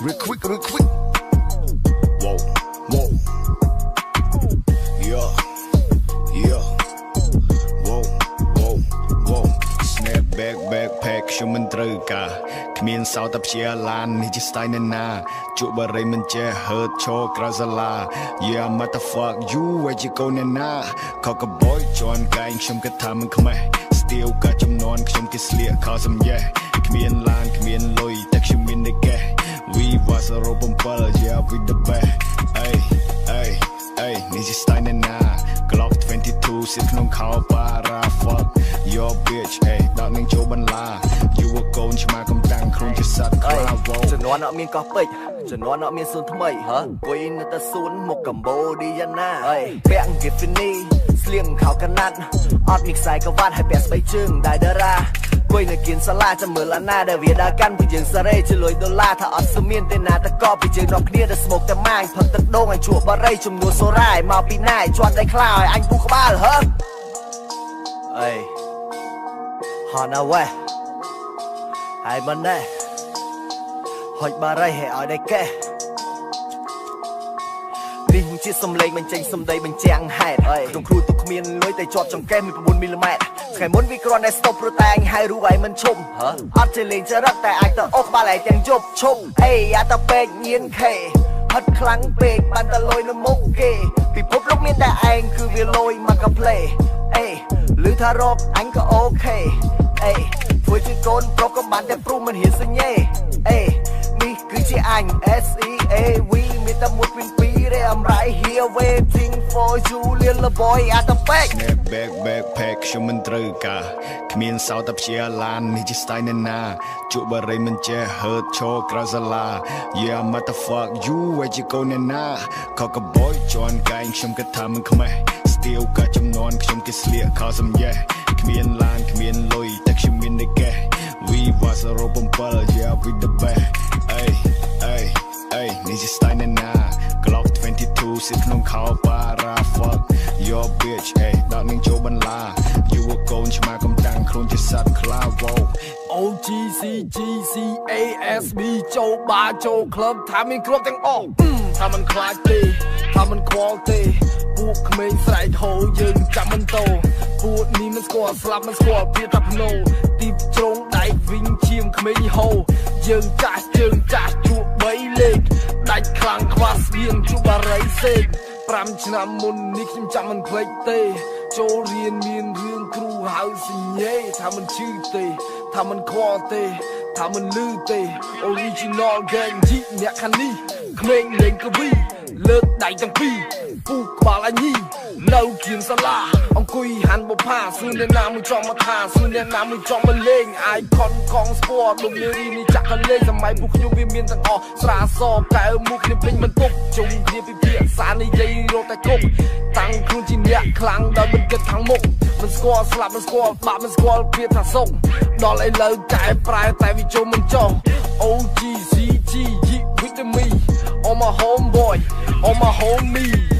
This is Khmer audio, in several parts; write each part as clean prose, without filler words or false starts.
real quick. Whoa, whoa. Yeah, yeah. Whoa, whoa, whoa. Snap backpack ខ្ញុំមិនត្រូវការគ្មានសោតតែព្យាឡាននេះជា style ណាណាជក់បារីមិនចេះ hurt ឈរក្រៅសាលា Yeah motherfuck you where you go ណាណាខកកបយជន់កែងខ្ញុំគិតថាមិនខ្មេះ Still ក៏ចំនួនខ្ញុំគេស្លៀកខោសំយេះគ្មានឡានគ្មានលុយតែខ្ញុំមានតែកេះ We was a rope and ball yeah we the best ay ay ay នេះជា style ណាណា Glock 22 សិក្នុងខោ para fuck your bitch ay ដល់នឹងចូលបន្លា You a កូនឆ្មាកំតាំងខ្លួនជាសត្វខ្លាវោជំនាន់អត់មានកោះពេជ្រជំនាន់អត់មានសួនថ្មីអង្គុយនៅតែសួនមកកម្ពុជាយ៉ាងណាពាក់គិតពីនេះស្លៀងខោកណាត់អត់មានខ្សែក្រវ៉ាត់ហើយពាក់ស្បែកជើងដែរតារាគួយនៅគៀនសាលាចាំមើលអាណាដែលវាដើរកាន់ពីយើងសារ៉េជលុយដុល្លារថាអត់ស្មានទេណាតកពីយើងនាំគ្នាទៅស្មុកតែម៉ាញផឹកទឹកដូងឲ្យជក់បារីចំនួនសូរ៉ាយមកពីណាយជាប់ដៃខ្លាឲ្យអញពុះក្បាលហឺអេហនអវ៉េហើយមិនណែហុចបារីឲ្យឲ្យដៃកេះនេះជាសំឡេងបញ្ចេញសំដីបញ្ចាំងហេតុក្នុងគ្រូទុកគ្មានលុយតែជាប់ចង្កេះមាន9មីលីម៉ែត្រថ្ងៃមុនវាគ្រាន់តែស្តុបព្រោះតែងហើយរូបឲ្យមិនឈប់អត់ចេះលេងចរិតតែអាចទៅអុកក្បាលឲ្យទាំងជប់ឈប់អេយ៉ាតពេកញៀនខេហិតខ្លាំងពេកបានតែលុយនៅមុខគេពិភពលោកមានតែឯងគឺវាលុយមកកាផ្លេអេឮថារកអញក៏អូខេអេធ្វើជាកូនប្រុសក៏បានតែព្រុសមិនហ៊ានសញ្ញេអេនេះគឺជាអញ SEAV មានតែមួយពីI'm right here waiting for you little boy អាតពេក Snap backpack ខ្ញុំមិនត្រូវការគ្មានសោតតែព្យាឡាននេះជា style ណាណាជក់បារីមិនចេះ hurt ឈរក្រៅសាលា Yeah motherfuck you where you go ណាណាខកកបយជន់កែងខ្ញុំគិតថាមិនខ្មេះ Still ក៏ចំនួនខ្ញុំគេស្លៀកខោសំយេះគ្មានឡានគ្មានលុយតែខ្ញុំមានតែកេះ We was a rope and ball yeah we the best ay ay ay នេះជា style ណាណាGlock 22 សិក្នុងខោ para fuck your bitch ដល់នឹងចូលបន្លា You a កូនឆ្មាកំតាំងខ្លួនជាសត្វខ្លាវោ OGCGCASB ចូលបារចូលក្លឹបថាមានគ្រប់ទាំងអស់ថាមិនខ្លាចទេថាមិនខ្វល់ទេពួកក្មេងស្រែកហូរយើងចាំមិនតោពួកនេះមិនស្គាល់ស្លាប់មិនស្គាល់ពីតាភ្នោទីជ្រងដៃវិញឈាមក្មេងហូរយើងចាស់ជក់3លេខដាច់ខ្លាំងខ្វះស្បៀងជួបបារីសេក5ឆ្នាំមុននេះខ្ញុំចាំមិនភ្លេចទេចូលរៀនមានរឿងគ្រូហៅសញ្ញេថាមិនជឿទេថាមិនខ្វល់ទេថាមិនលឺទេ Original Gang ជីអ្នកខាងនេះក្មេងលេងកវីលើកដៃទាំងពីរពុះក្បាលអញីនៅគៀនសាលាអង្គុយហាន់បផាសួរអ្នកណាមួយចង់មកថាសួរអ្នកណាមួយចង់មកលេងអាយខុនកងស្ពតលោកនារីនេះចាក់កលេងសម័យពួកខ្ញុំវាមានទាំងអស់ស្រាសកែវមុខគ្នាពេញមិនទុកជុំគ្នាពិភាក្សានិយាយរកតែគប់តាំងខ្លួនជាអ្នកខ្លាំងដល់មិនគិតខាងមុខមិនស្គាល់ស្លាប់មិនស្គាល់បាក់មិនស្គាល់ភាពថាសុកដល់ឥឡូវកែប្រែតែវាជុំមិនចុះ OGCG with me all my homeboy all my homie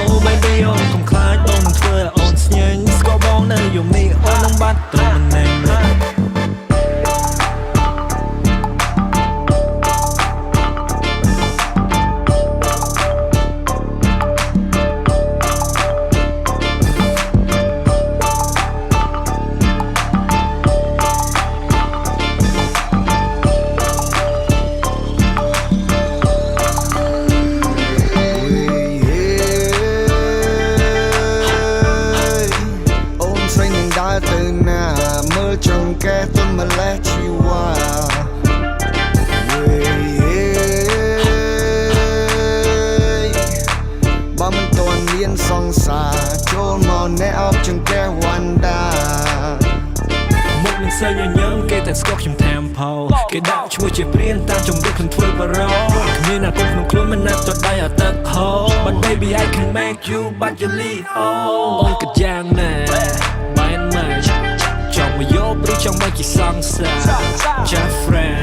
Oh baby, oh បាត់ត្រឹមម្នាក់សើញញឹមគេតែស្គាល់ខ្ញុំតាមផលគេដាក់ឈ្មោះជាព្រានតាមចំនួនខ្លួនធ្វើបរោគ្មានអាគុំក្នុងខ្លួនមិនណាត់ទៅដៃអត់ទឹកហូ But baby I can make you but you leave អូនក៏យ៉ាងណាបែនមកចង់មកយកព្រោះចង់មកជាសង្សារ Just friend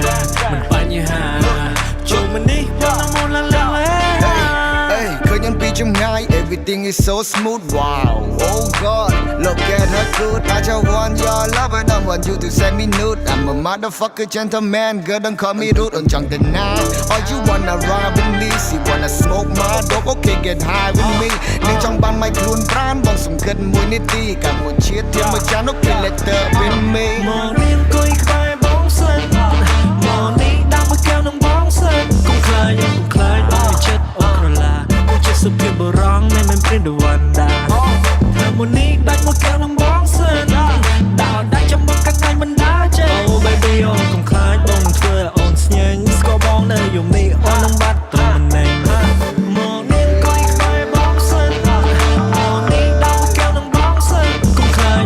មិនបញ្ហាចូលមកនេះបងមកឡាឡាឃើញអំពីចម្ងាយ Everything is so smooth wow oh god look at her good I just want your love I don't want you to send me nude I'm a motherfucker gentleman girl don't call me rude អូនចង់ទៅណា Or you wanna ride with me she wanna smoke my dope okay get high with me នឹងចង់បានមកខ្លួនប្រានបងសង្កត់មួយនាទីកាលមួយជាតិធម្មចាន okay let her with me មករៀនគួយក្បែរបងសិនមកនេះដាក់មកកែវនឹងបងសិនកុំខ្លាចបងចិត្តអូនក្រឡាសុភីបរងមិនមែនព្រិនដវណ្ដាតែមុននេះដាច់មកកែវនឹងបងសិនដល់ដាច់ចាំមកកាត់ដៃមិនដាចេអូ baby អូនកុំខ្លាចបងនឹងធ្វើឲ្យអូនស្ញែងស្គាល់បងនៅយំនេះអូននឹងបាត់ត្រឹមម្នាក់មកនេះកុយខ្សែបងសិនមកនេះដល់មកកែវនឹងបងសិនកុំខ្លាច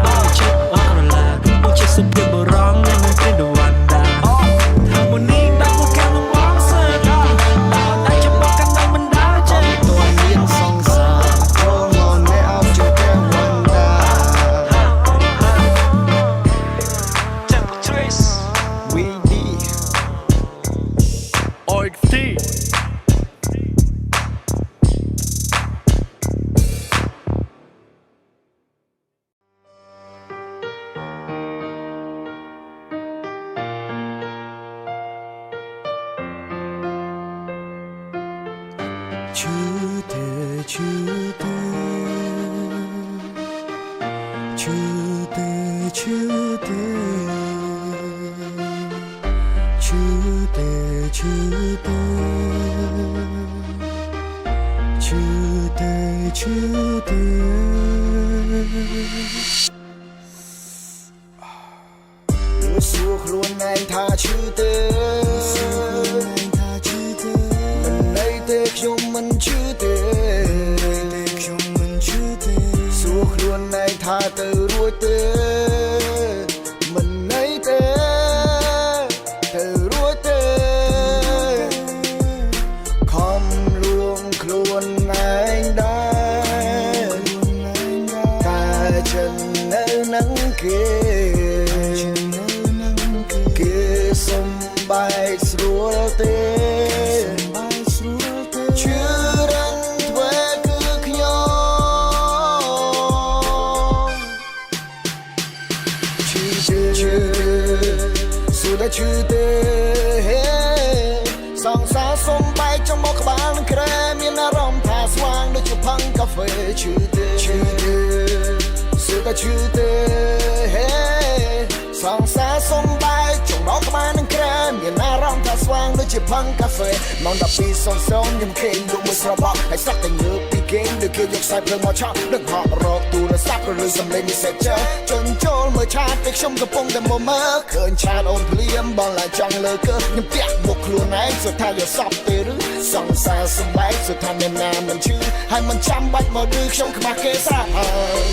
បងចិត្តអូនក្រឡាបងចិត្តសុភីបរងមិនមែនព្រិនដវណ្ដាតែមុននេះដាច់មកកែវនឹងបងសិនដល់ដាច់ចាំមកកាត់ដៃមិនដាសួរខ្លួនឯងថាឈឺទេមិនន័យទេខ្ញុំមិនឈឺទេសួរខ្លួនឯងថាទៅរួចទេមិនន័យទេទៅរួចទេខំលួងខ្លួនឯងដែរតែចិននៅនឹងគេសំបាយស្រួលទេជឿរឹងធ្វើគឺខ្ញុំជឿសួរតែជឿទេសងសារសំបែកចំមកក្បាលនឹងក្រែមានអារម្មណ៍ថាស្វាងដូចជាផឹងកាហ្វេជឿទេសួរតែជឿទេសងសារសំបែកចំមកក្បាលនឹងក្រែមានអារម្មណ៍ថាស្វាងដូចជាផឹងកាហ្វេម៉ោង12:00ខ្ញុំឃើញលោកមួយស្របក់ហើយសក់តែងើបពីគេដូចគេយកខ្សែភ្លើងមកឆក់ដឹកហក់រកទូរស័ព្ទឬសំឡេង Messenger ជន់ចូលមើលឆាតពេលខ្ញុំកំពុងតែមើលឃើញឆាតអូនភ្លាមបងឡើងចង់លើកើខ្ញុំផ្ទះមុខខ្លួនឯងសុទ្ធថាយកសពទេឬសងសារសំបែកសុទ្ធថាមានណាមិនឈឺហើយមិនចាំបាច់មកឌឺខ្ញុំខ្មាស់គេស្រាប់ហើយ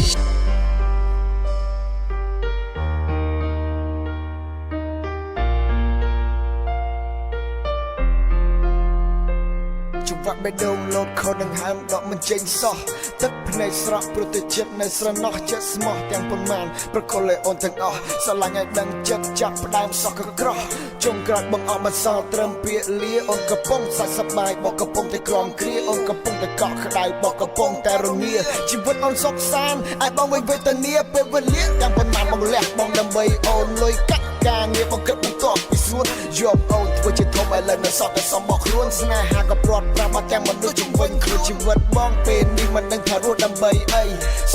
បេះដូងលោតខូននឹងហើមដកមិនចេញសោះទឹកភ្នែកស្រក់ព្រោះតែចិត្តនៅស្រណោះចិត្តស្មោះទាំងប៉ុន្មានប្រកុលឲ្យអូនទាំងអស់ស្រឡាញ់ឲ្យដឹងចិត្តចាប់ផ្ដើមសោះក៏ក្រោះជុំក្រោយបងអស់មិនសល់ត្រឹមពាក្យលាអូនកំពុងសាច់សប្បាយបកកំពុងតែក្រំគ្រាអូនកំពុងតែកក់ក្ដៅបកកំពុងតែរងាជីវិតអូនសុខសាន្តឲ្យបងវិញវេទនាពេលវេលាទាំងប៉ុន្មានបងលះបងដើម្បីអូនលុយកាក់ការងារបងគិតបន្ទាប់ពីសួនយកអូនធ្វើជាធំឥឡូវនៅសតតែសំបកខ្លួនស្នេហាក៏ព្រាត់ប្រាមកទាំងមនុស្សជំវិញខ្លួនជីវិតបងពេលនេះមិនដឹងថារស់ដើម្បីអី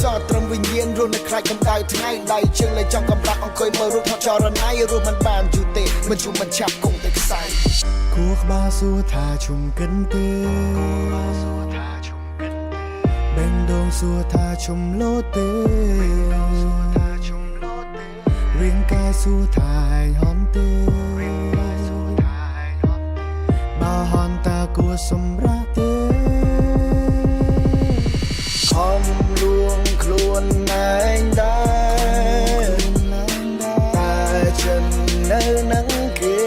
សតត្រឹមវិញ្ញាណរស់នៅខ្លាចកម្ដៅថ្ងៃដៃជើងលេចចំកំបាក់អង្គុយមើលរូបថតចរណៃរស់មិនបានយូរទេមិនជុំមិនឆាប់គង់តែខ្សែគួរក្បាលសួរថាជុំកិនទេបេងដូងសួរថាជុំលោទេរៀងកាយសួរថាឯងហន់ទេបើហន់តើគួរសម្រាប់ទេខំលួងខ្លួនឯងដែរតែចិននៅនឹងគេ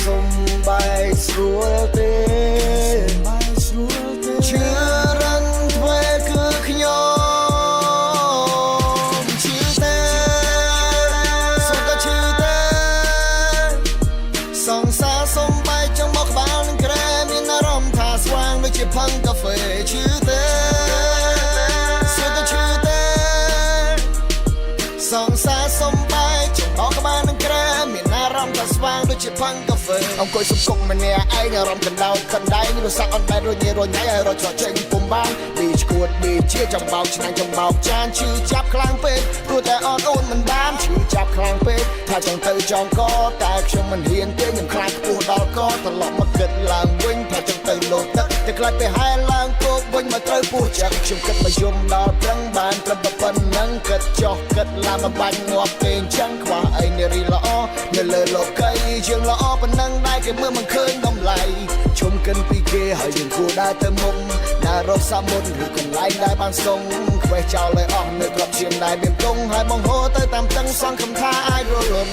សុំបាយស្រួលទេជឿរឹងធ្វើគឺខ្ញុំជាផឹងកាហ្វេឈឺទេសួរទៅឈឺទេសងសាសំបាយចង់បោកក្បាលនឹងក្រែមានអារម្មណ៍ថាស្វាងដូចជាផឹងកាហ្វេអង្គុយសុំគុកម្នាក់ឯងអារម្មណ៍កណ្ដោខណ្ដែងរស័កអត់ដែលរញ៉ៃឲ្យរត់ចោលចេញពុំបានពីឈួតពីជាចំបោកឆ្នាំងចំបោកចានឈឺចាប់ខ្លាំងពេកព្រោះតែអត់អូនមិនបានឈឺចាប់ខ្លាំងពេកថាចង់ទៅចង់កតែខ្ញុំមិនហ៊ានទេខ្ញុំខ្លាចខ្ពស់ដល់កត្រឡប់មកគិតឡើងវិញថាចង់ទៅលោតទឹកតែខ្លាចទៅហែលឡើងគោកវិញមកត្រូវពោះចាក់ខ្ញុំគិតមកយំដល់ប្រឹងបានត្រឹមតែប៉ុណ្ណឹងគិតចោះគិតឡានមកបាញ់ងាប់ទេអញ្ចឹងខ្វះអីនារីល្អនៅលើលោកីជាងល្អប៉ុណ្ណឹងដែរគេមើលមិនឃើញតម្លៃជុំកិនពីគេហើយយើងគួរដើរទៅមុខដើររកសាមុនឬកន្លែងដែលបានស្ទង់ខ្វេះចោលឲ្យអស់នៅក្របឈាមដែលមានទងហើយបងហូរទៅតាមតឹងសង្ឃឹមថាអាចរលំ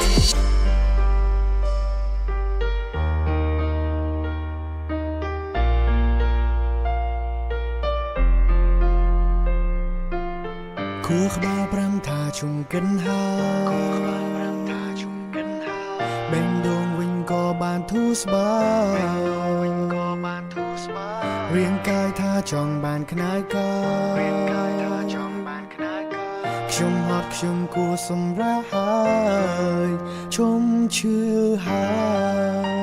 គួរក្បាលប្រាំថាជុំកិនហើយបេងដូងវិញក៏បានធូរស្បើយរាងកាយថាចង់បានខ្នើយក៏ខ្ញុំហត់ខ្ញុំគួរសម្រាប់ហើយជុំឈឺហើយ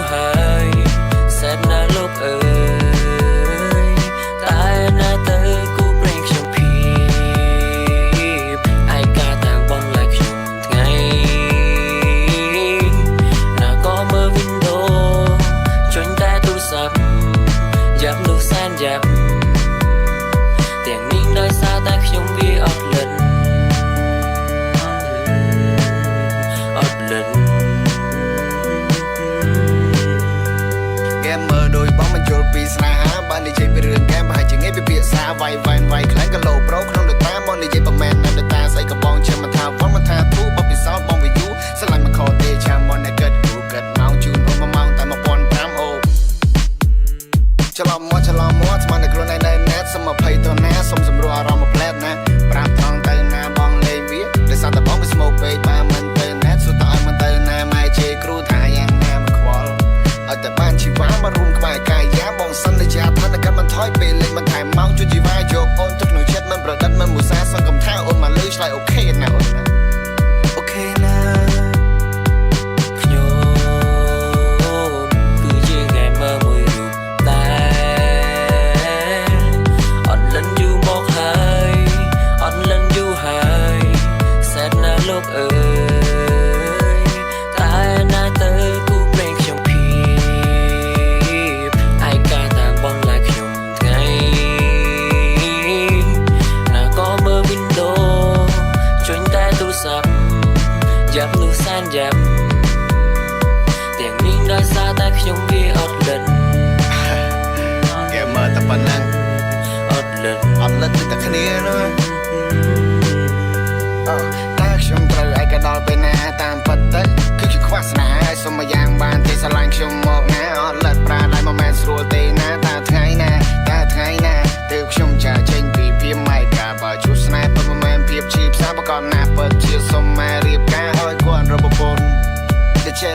ហ តែគ្នានោះតែខ្ញុំត្រូវឯកដល់ពេលណាតាមពិតទៅគឺខ្វះស្នេហ៍សុំមួយយ៉ាងបានទេស្រឡាញ់ខ្ញុំមកណាអត់លិតប្រាឡៃមិនមែនស្រួលទេណាតែថ្ងៃណាទើបខ្ញុំចាចេញពីភៀមម៉ៃកាបើជួស្នេហ៍ពិតមិនមែនភាពជាផ្សារប្រកបណាពិតជាសុំមករៀបការឲ្យគាត់រកប្រពន្ធតែចេះ